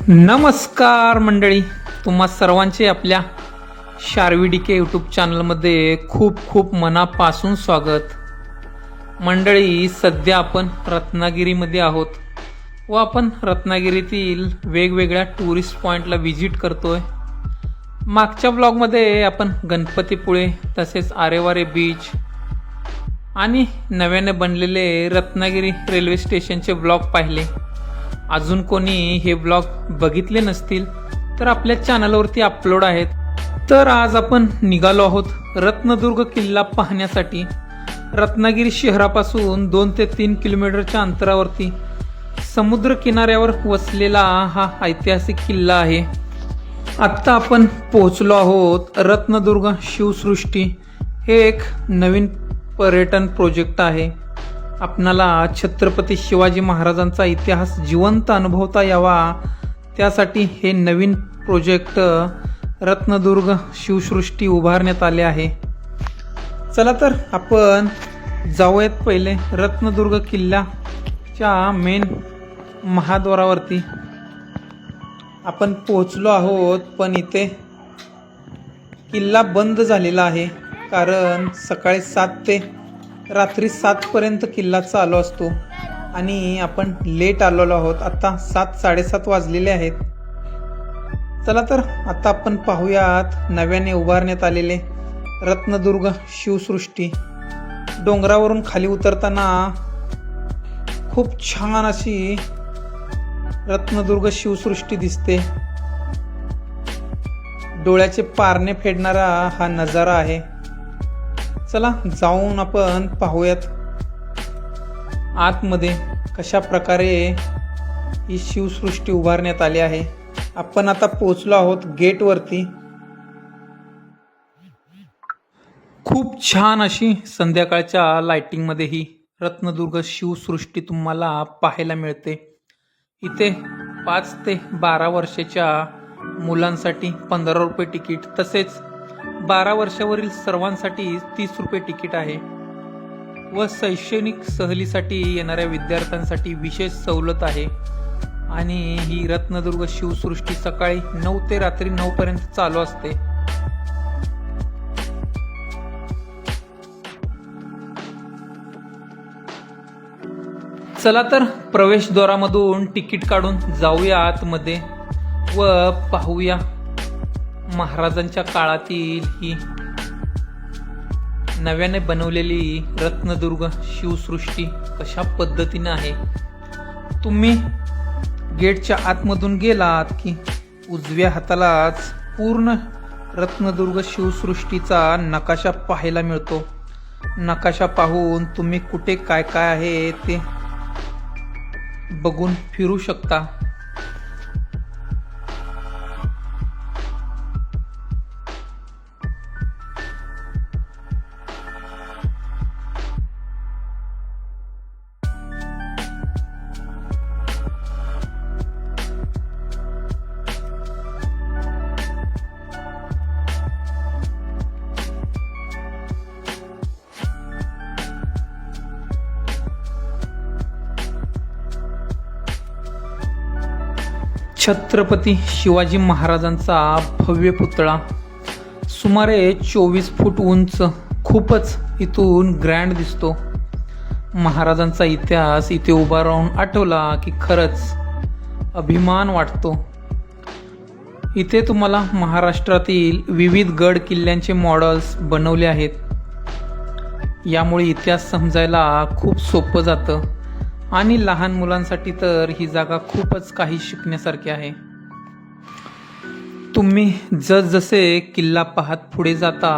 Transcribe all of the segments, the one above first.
नमस्कार मंडळी, तुम्हा सर्वांचे आपल्या शार्वी डीके यूट्यूब चॅनलमध्ये खूप खूप मनापासून स्वागत. मंडळी, सध्या आपण रत्नागिरीमध्ये आहोत व आपण रत्नागिरीतील वेगवेगळ्या टुरिस्ट पॉईंटला व्हिजिट करतोय. मागच्या ब्लॉगमध्ये आपण गणपतीपुळे तसेच आरेवारे बीच आणि नव्याने बनलेले रत्नागिरी रेल्वे स्टेशनचे ब्लॉग पाहिले. अजून कोणी हे ब्लॉग बघितले नसतील तर आपल्या चॅनलवरती अपलोड आहेत. तर आज आपण निघालो आहोत रत्नदुर्ग किल्ला पाहण्यासाठी. रत्नागिरी शहरापासून 2 ते 3 किलोमीटरच्या अंतरावरती समुद्र किनाऱ्यावर वसलेला हा ऐतिहासिक किल्ला आहे. आत्ता आपण पोहोचलो आहोत रत्नदुर्ग शिवसृष्टी. हे एक नवीन पर्यटन प्रोजेक्ट आहे. आपणाला छत्रपती शिवाजी महाराजांचा इतिहास जिवंत अनुभवता यावा त्यासाठी हे नवीन प्रोजेक्ट रत्नदुर्ग शिवसृष्टी उभारण्यात आले आहे. चला तर आपण जाऊयात पहिले रत्नदुर्ग किल्ल्याच्या मेन महाद्वारावरती. आपण पोहोचलो आहोत पण इथे किल्ला बंद झालेला आहे, कारण सकाळी 7 ते रात्री 7 पर्यंत किल्ला चालू असतो आणि आपण लेट आलेलो आहोत. आता 7-7:30 वाजलेले आहेत. चला तर आता आपण पाहूयात नव्याने उभारण्यात आलेले रत्नदुर्ग शिवसृष्टी. डोंगरावरून खाली उतरताना खूप छान अशी रत्नदुर्ग शिवसृष्टी दिसते. डोळ्याचे पारणे फेडणारा हा नजारा आहे. चला जाऊन आपण पाहूयात आतमध्ये कशा प्रकारे ही शिवसृष्टी उभारण्यात आली आहे. आपण आता पोहोचलो आहोत गेटवरती. खूप छान अशी संध्याकाळच्या लाइटिंगमध्ये ही रत्नदुर्ग शिवसृष्टी तुम्हाला पाहायला मिळते. इथे 5 ते 12 वर्षाच्या मुलांसाठी 15 रुपये तिकीट, तसेच 12 वर्षावरील सर्वांसाठी 30 रुपये तिकीट आहे व शैक्षणिक सहलीसाठी येणाऱ्या विद्यार्थ्यांसाठी विशेष सवलत आहे. आणि ही रत्नदुर्ग शिवसृष्टी सकाळी 9 ते रात्री 9 पर्यंत चालू असते. चला तर प्रवेशद्वारामधून तिकीट काढून जाऊया आतमध्ये व पाहूया महाराजांच्या काळातील ही नव्याने बनवलेली रत्नदुर्ग शिवसृष्टी कशा पद्धतीने आहे. तुम्ही गेटच्या आतमधून गेलात की उजव्या हातालाच पूर्ण रत्नदुर्ग शिवसृष्टीचा नकाशा पाहायला मिळतो. नकाशा पाहून तुम्ही कुठे काय काय आहे ते बघून फिरू शकता. छत्रपती शिवाजी महाराजांचा भव्य पुतळा सुमारे 24 फूट उंच, खूपच इथून ग्रँड दिसतो. महाराजांचा इतिहास इथे उभा राहून आठवला की खरंच अभिमान वाटतो. इथे तुम्हाला महाराष्ट्रातील विविध गड किल्ल्यांचे मॉडेल्स बनवले आहेत. यामुळे इतिहास समजायला खूप सोपं जातं आणि लहान मुलांसाठी तर ही जागा खूपच काही शिकण्यासारखी आहे. तुम्ही जसजसे किल्ला पाहत पुढे जाता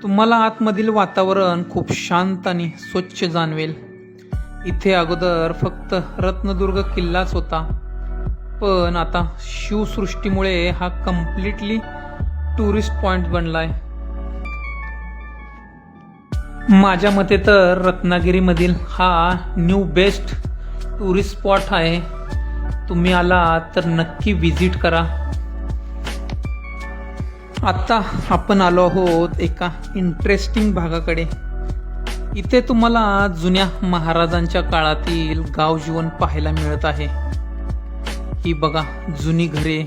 तुम्हाला आतमधील वातावरण खूप शांत आणि स्वच्छ जाणवेल. इथे अगोदर फक्त रत्नदुर्ग किल्लाच होता, पण आता शिवसृष्टीमुळे हा कम्प्लिटली टुरिस्ट पॉइंट बनलाय. माझ्या मते तर रत्नागिरीमधील हा न्यू बेस्ट टुरिस्ट स्पॉट आहे. तुम्ही आला तर नक्की विजिट करा. आता आपण आलो आहोत एका इंटरेस्टिंग भागाकडे. इथे तुम्हाला जुन्या महाराजांच्या काळातील गाव जीवन पाहायला मिळत आहे. ही बघा जुनी घरे,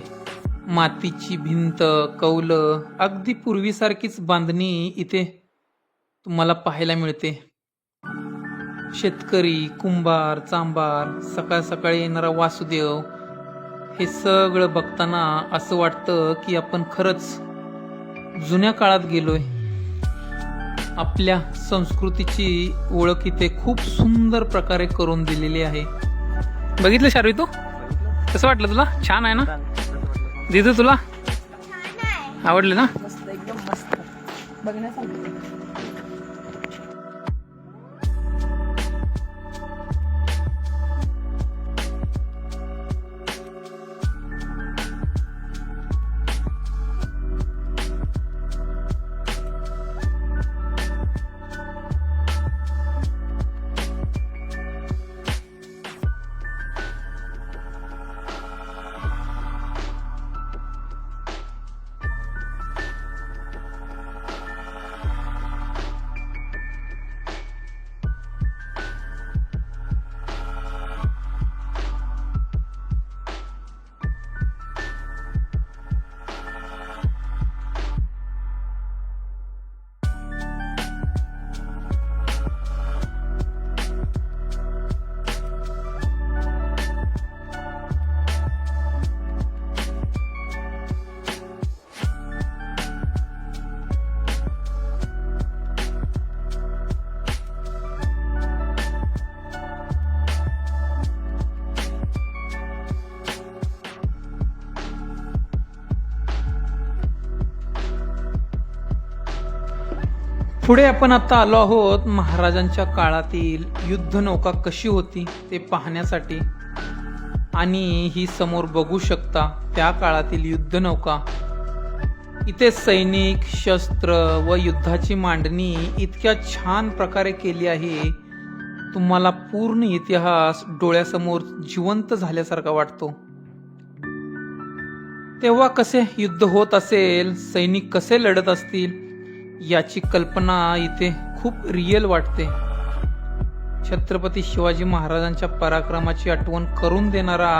मातीची भिंत, कौलं, अगदी पूर्वीसारखीच बांधणी इथे तुम्हाला पाहायला मिळते. शेतकरी, कुंभार, चांभार, सकाळ सकाळी येणारा वासुदेव, हे सगळं बघताना असं वाटतं की आपण खरंच जुन्या काळात गेलोय. आपल्या संस्कृतीची ओळख इथे खूप सुंदर प्रकारे करून दिलेली आहे. बघितलं शार्वी तू? कसं वाटलं तुला? छान आहे ना दिदू? तुला आवडलं ना? मस्त, एकदम मस्त बघण्यासारखं. पुढे आपण आता आलो आहोत महाराजांच्या काळातील युद्धनौका कशी होती ते पाहण्यासाठी. आणि ही समोर बघू शकता त्या काळातील युद्धनौका. इथे सैनिक, शस्त्र व युद्धाची मांडणी इतक्या छान प्रकारे केली आहे, तुम्हाला पूर्ण इतिहास डोळ्यासमोर जिवंत झाल्यासारखा वाटतो. तेव्हा कसे युद्ध होत असेल, सैनिक कसे लढत असतील, याची कल्पना इथे खूप रिअल वाटते. छत्रपती शिवाजी महाराजांच्या पराक्रमाची आठवण करून देणारा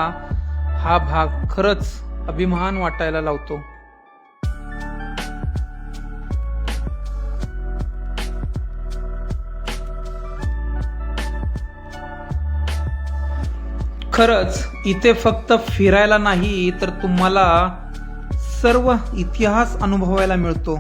हा भाग खरंच अभिमान वाटायला लावतो. खरंच इथे फक्त फिरायला नाही तर तुम्हाला सर्व इतिहास अनुभवायला मिळतो.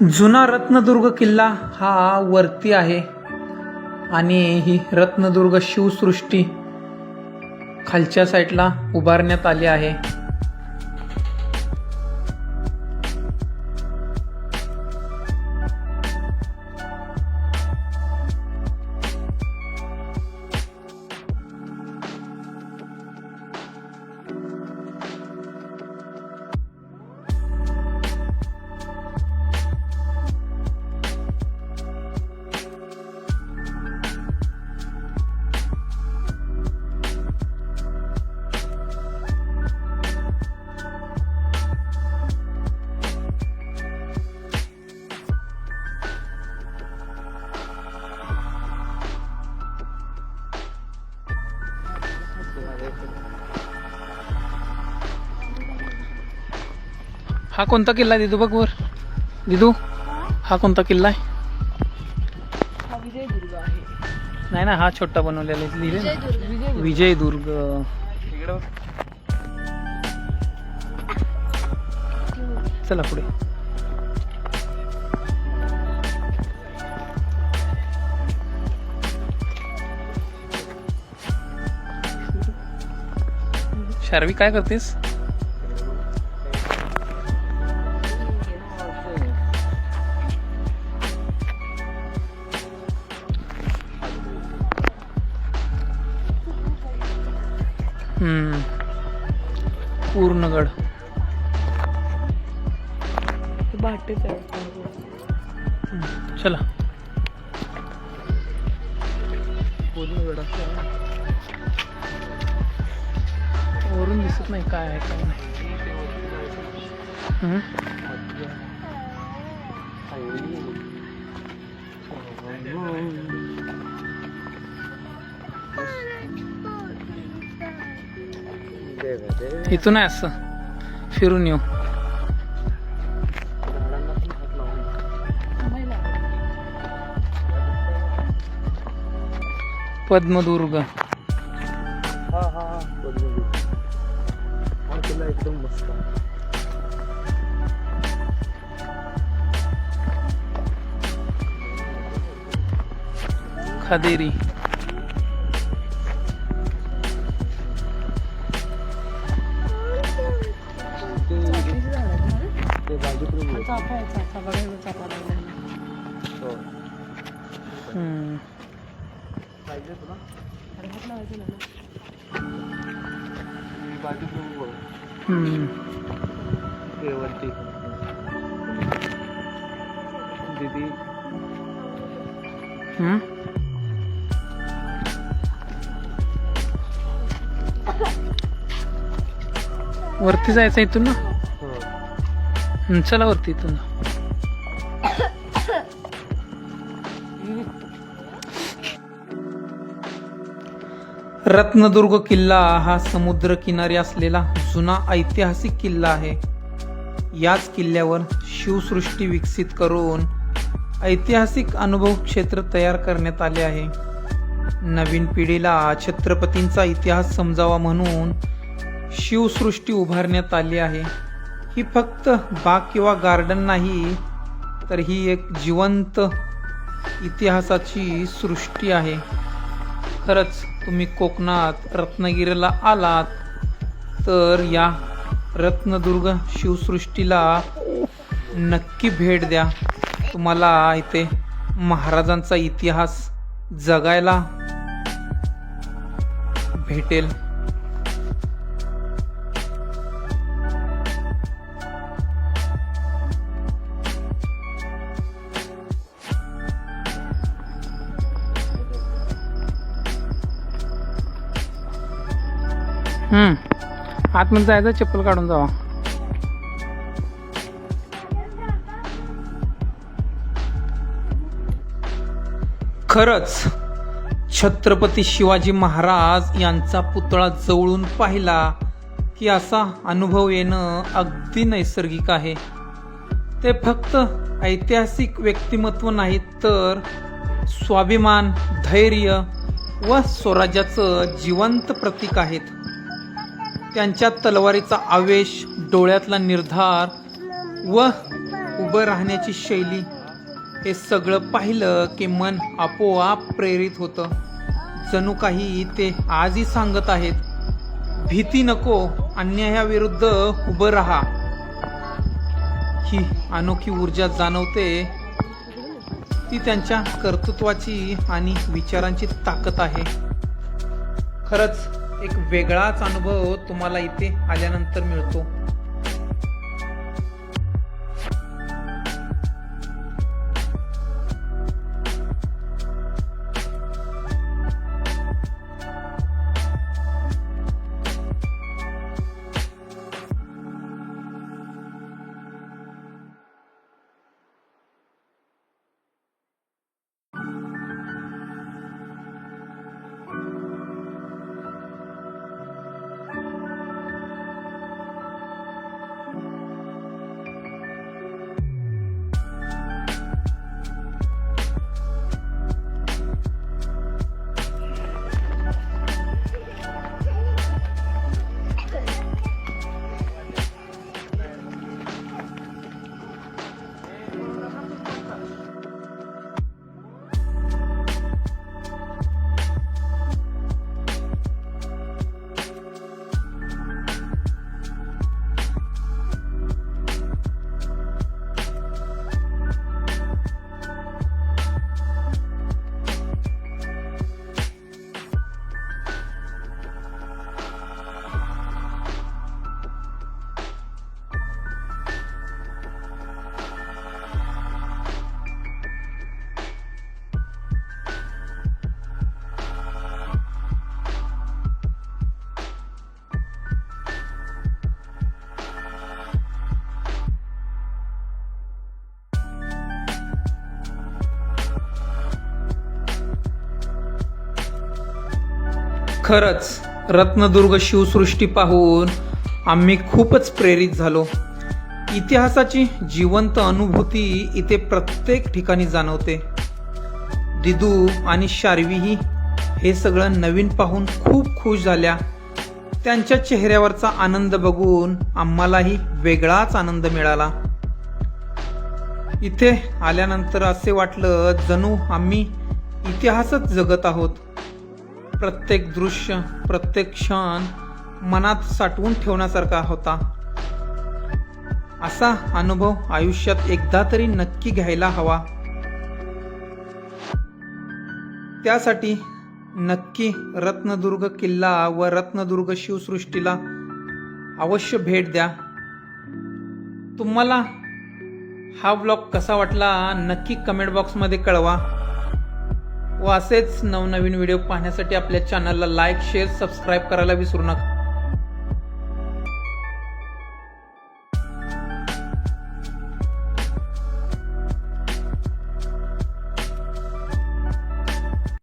जुना रत्नदुर्ग किल्ला हा वरती आहे आणि ही रत्नदुर्ग शिवसृष्टी खालच्या साईडला उभारण्यात आली आहे. हा कोणता किल्ला आहे दिदू? बघ वर दिदू, हा कोणता किल्ला आहे? हा विजयदुर्ग आहे. नाही ना, हा छोटा बनवलेला आहे, लिहिले विजयदुर्ग. चला पुढे. शार्वी काय करतेस? पूर्णगड. चला. लक्षात नाही काय आहे काय नाही. हम्म. इथून आहे असं फिरून येऊ. पद्मदुर्ग एकदम मस्त. खादेरी ते बाजूकडून चाफा आहे, चाफा बघायला चाफा लागला. हम्म. पाहिजे तुला अरे हात लावायचं ना. बाजूकडून हम्म. ते वरती दीदी हम्म. वरती जायचं इथून ना. चला वरती इथून. रत्नदुर्ग किल्ला हा समुद्र किनारी असलेला जुना ऐतिहासिक किल्ला आहे. याच किल्ल्यावर शिवसृष्टी विकसित करून ऐतिहासिक अनुभव क्षेत्र तयार करण्यात आले आहे. नवीन पिढीला छत्रपतींचा इतिहास समजावा म्हणून शिवसृष्टी उभारण्यात आली आहे. ही फक्त बाग किंवा गार्डन नाही, तर ही एक जिवंत इतिहासाची सृष्टी आहे. खरंच तुम्ही कोकणात रत्नागिरीला आलात तर या रत्नदुर्ग शिवसृष्टीला नक्की भेट द्या. तुम्हाला इथे महाराजांचा इतिहास जगायला भेटेल. आतमध्ये जायचं, चप्पल काढून जावा. खरंच छत्रपती शिवाजी महाराज यांचा पुतळा जवळून पाहिला की असा अनुभव येणं अगदी नैसर्गिक आहे. ते फक्त ऐतिहासिक व्यक्तिमत्व नाहीत, तर स्वाभिमान, धैर्य व स्वराज्याचं जिवंत प्रतीक आहेत. त्यांच्या तलवारीचा आवेश, डोळ्यातला निर्धार व उभं राहण्याची शैली, हे सगळं पाहिलं की मन आपोआप प्रेरित होतं. जणू काही ते आजही सांगत आहेत, भीती नको, अन्यायाविरुद्ध उभं राहा. ही अनोखी ऊर्जा जाणवते, ती त्यांच्या कर्तृत्वाची आणि विचारांची ताकद आहे. खरंच एक वेगळाच अनुभव तुम्हाला इथे आल्यानंतर मिळतो. खरंच रत्नदुर्ग शिवसृष्टी पाहून आम्ही खूपच प्रेरित झालो. इतिहासाची जिवंत अनुभूती इथे प्रत्येक ठिकाणी जाणवते. दिदू आणि शार्वीही हे सगळं नवीन पाहून खूप खुश झाल्या. त्यांच्या चेहऱ्यावरचा आनंद बघून आम्हालाही वेगळाच आनंद मिळाला. इथे आल्यानंतर असे वाटलं जणू आम्ही इतिहासच जगत आहोत. प्रत्येक दृश्य, प्रत्येक क्षण मनात साठवून ठेवण्यासारखा होता. असा अनुभव आयुष्यात एकदा तरी नक्की घ्यायला हवा. त्यासाठी नक्की रत्नदुर्ग किल्ला व रत्नदुर्ग शिवसृष्टीला अवश्य भेट द्या. तुम्हाला हा व्लॉग कसा वाटला नक्की कमेंट बॉक्समध्ये कळवा. व असेच नवनवीन व्हिडिओ पाहण्यासाठी आपल्या चॅनलला लाईक, शेअर, सबस्क्राईब करायला विसरू नका.